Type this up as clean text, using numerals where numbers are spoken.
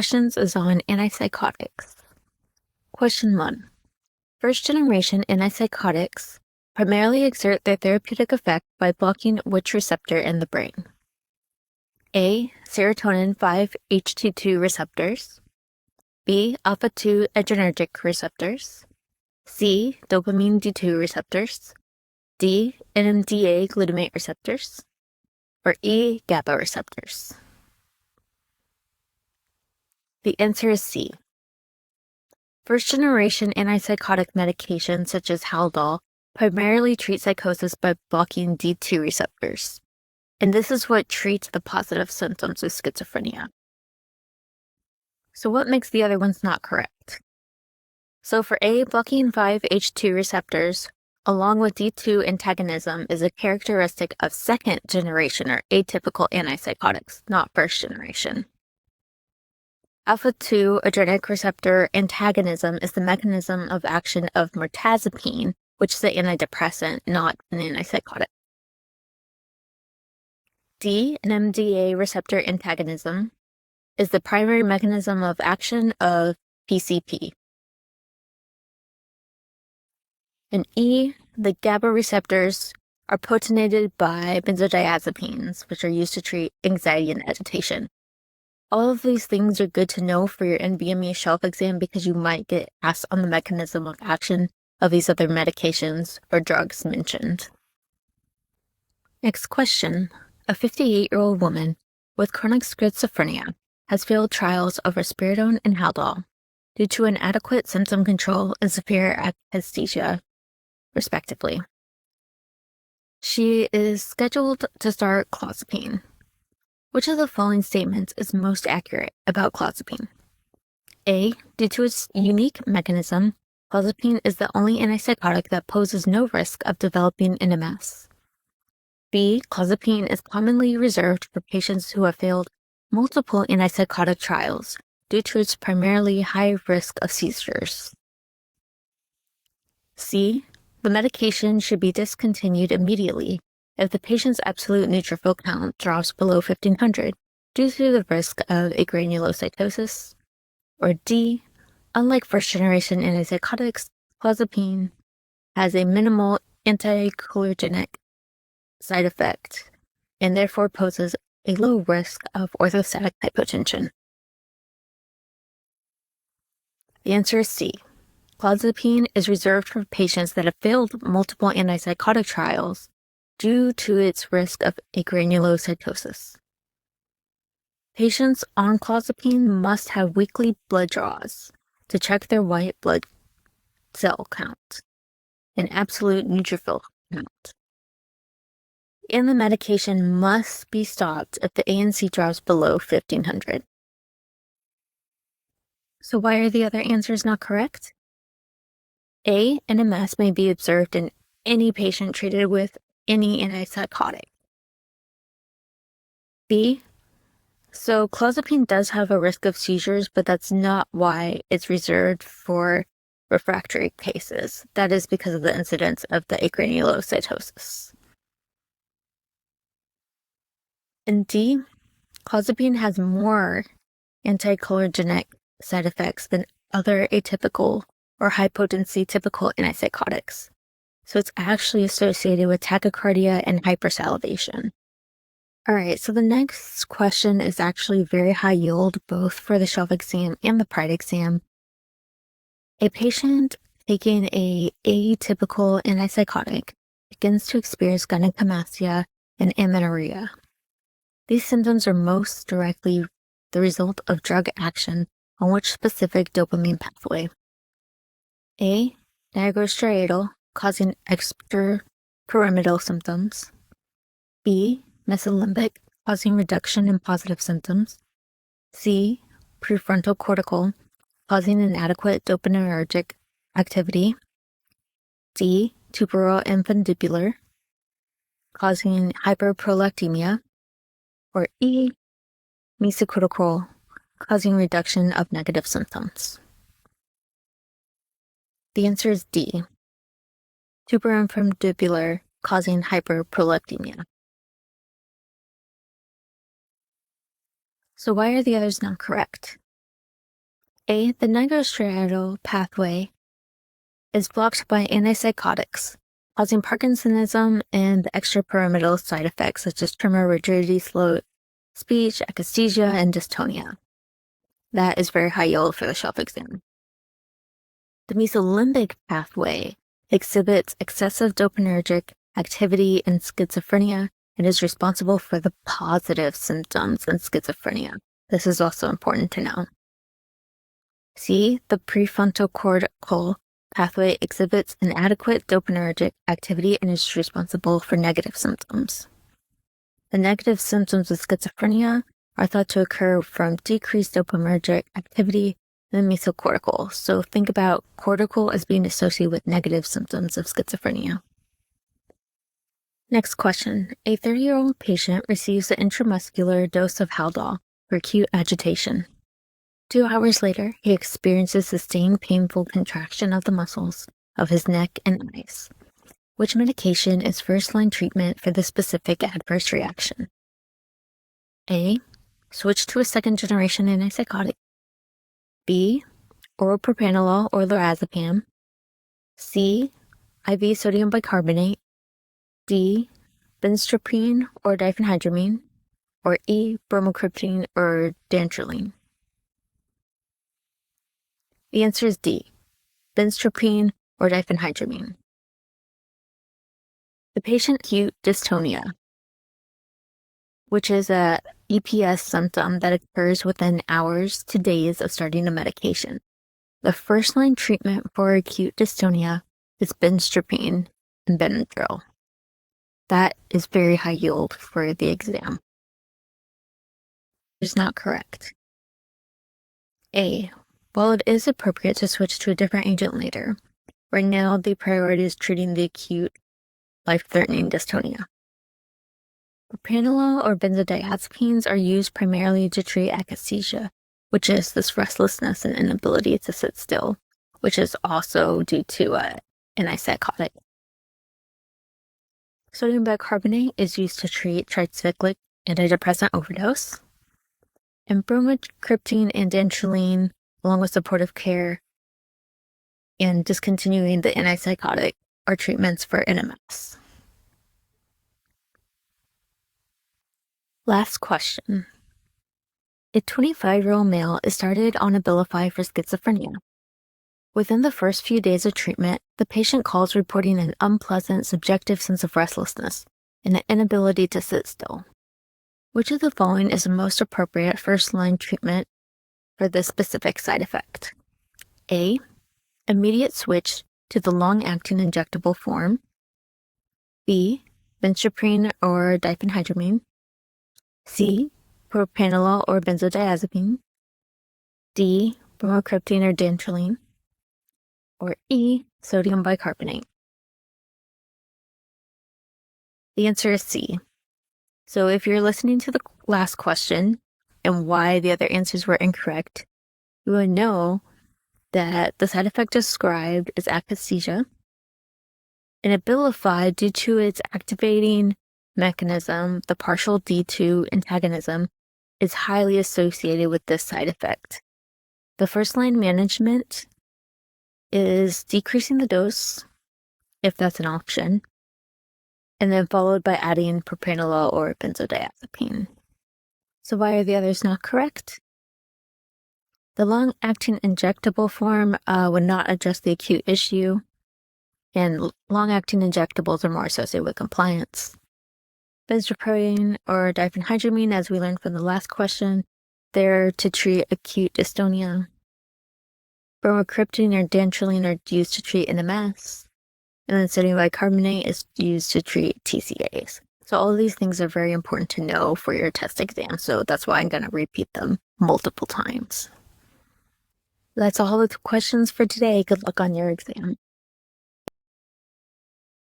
Questions is on antipsychotics. Question 1. First-generation antipsychotics primarily exert their therapeutic effect by blocking which receptor in the brain? A. Serotonin 5-HT2 receptors. B. Alpha-2 adrenergic receptors. C. Dopamine D2 receptors. D. NMDA glutamate receptors. Or E. GABA receptors. The answer is C. First-generation antipsychotic medications such as Haldol primarily treat psychosis by blocking D2 receptors, and this is what treats the positive symptoms of schizophrenia. So what makes the other ones not correct? So for A, blocking 5-H2 receptors along with D2 antagonism is a characteristic of second-generation or atypical antipsychotics, not first-generation. Alpha-2 adrenergic receptor antagonism is the mechanism of action of mirtazapine, which is an antidepressant, not an antipsychotic. D, NMDA receptor antagonism, is the primary mechanism of action of PCP. And E, the GABA receptors are potentated by benzodiazepines, which are used to treat anxiety and agitation. All of these things are good to know for your NBME shelf exam because you might get asked on the mechanism of action of these other medications or drugs mentioned. Next question. A 58-year-old woman with chronic schizophrenia has failed trials of risperidone and Haldol due to inadequate symptom control and severe akathisia, respectively. She is scheduled to start Clozapine. Which of the following statements is most accurate about Clozapine? A. Due to its unique mechanism, Clozapine is the only antipsychotic that poses no risk of developing an MS. B. Clozapine is commonly reserved for patients who have failed multiple antipsychotic trials due to its primarily high risk of seizures. C. The medication should be discontinued immediately if the patient's absolute neutrophil count drops below 1,500 due to the risk of agranulocytosis. Or D, unlike first-generation antipsychotics, Clozapine has a minimal anticholinergic side effect and therefore poses a low risk of orthostatic hypotension. The answer is C. Clozapine is reserved for patients that have failed multiple antipsychotic trials due to its risk of agranulocytosis. Patients on Clozapine must have weekly blood draws to check their white blood cell count and absolute neutrophil count. And the medication must be stopped if the ANC drops below 1,500. So why are the other answers not correct? A, an MS may be observed in any patient treated with any antipsychotic. B, so Clozapine does have a risk of seizures, but that's not why it's reserved for refractory cases. That is because of the incidence of the agranulocytosis. And D, Clozapine has more anticholinergic side effects than other atypical or high-potency typical antipsychotics. So it's actually associated with tachycardia and hypersalivation. All right, so the next question is actually very high yield, both for the shelf exam and the prite exam. A patient taking a atypical antipsychotic begins to experience gynecomastia and amenorrhea. These symptoms are most directly the result of drug action on which specific dopamine pathway? A. Nigrostriatal, causing extrapyramidal symptoms. B. Mesolimbic, causing reduction in positive symptoms. C. Prefrontal cortical, causing inadequate dopaminergic activity. D. Tuberoinfundibular, causing hyperprolactemia. Or E. Mesocortical, causing reduction of negative symptoms. The answer is D. Tuberoinfundibular, causing hyperprolactemia. So why are the others not correct? A. The nigrostriatal pathway is blocked by antipsychotics, causing Parkinsonism and extrapyramidal side effects such as tremor, rigidity, slow speech, akathisia, and dystonia. That is very high yield for the shelf exam. The mesolimbic pathway exhibits excessive dopaminergic activity in schizophrenia and is responsible for the positive symptoms in schizophrenia. This is also important to know. C. The prefrontal cortical pathway exhibits inadequate dopaminergic activity and is responsible for negative symptoms. The negative symptoms of schizophrenia are thought to occur from decreased dopaminergic activity in the mesocortical. So think about cortical as being associated with negative symptoms of schizophrenia. Next question. A 30-year-old patient receives an intramuscular dose of Haldol for acute agitation. 2 hours later, he experiences sustained painful contraction of the muscles of his neck and eyes. Which medication is first-line treatment for this specific adverse reaction? A. Switch to a second-generation antipsychotic. B. Oral propranolol or lorazepam. C. IV sodium bicarbonate. D. Benztropine or diphenhydramine. Or E. Bromocriptine or dantrolene. The answer is D. Benztropine or diphenhydramine. The patient acute dystonia, which is a EPS symptom that occurs within hours to days of starting a medication. The first-line treatment for acute dystonia is Benztropine and Benadryl. That is very high yield for the exam. It's not correct. A. While it is appropriate to switch to a different agent later, right now the priority is treating the acute life-threatening dystonia. Propranolol or benzodiazepines are used primarily to treat akathisia, which is this restlessness and inability to sit still, which is also due to an antipsychotic. Sodium bicarbonate is used to treat tricyclic antidepressant overdose. And bromocriptine and dantrolene, along with supportive care and discontinuing the antipsychotic, are treatments for NMS. Last question. A 25-year-old male is started on Abilify for schizophrenia. Within the first few days of treatment, the patient calls reporting an unpleasant subjective sense of restlessness and an inability to sit still. Which of the following is the most appropriate first-line treatment for this specific side effect? A. Immediate switch to the long-acting injectable form. B. Benztropine or diphenhydramine. C. Propranolol or benzodiazepine. D. Bromocriptine or dantrolene. Or E. Sodium bicarbonate. The answer is C. So if you're listening to the last question and why the other answers were incorrect, you would know that the side effect described is akathisia. And Abilify, due to its activating mechanism, the partial D2 antagonism, is highly associated with this side effect. The first-line management is decreasing the dose, if that's an option, and then followed by adding propranolol or benzodiazepine. So why are the others not correct? The long-acting injectable form would not address the acute issue, and long-acting injectables are more associated with compliance. Benztropine or diphenhydramine, as we learned from the last question, they're to treat acute dystonia. Bromocriptine or dantrolene are used to treat NMS, and then sodium bicarbonate is used to treat TCAs. So all of these things are very important to know for your test exam, so that's why I'm going to repeat them multiple times. That's all the questions for today. Good luck on your exam.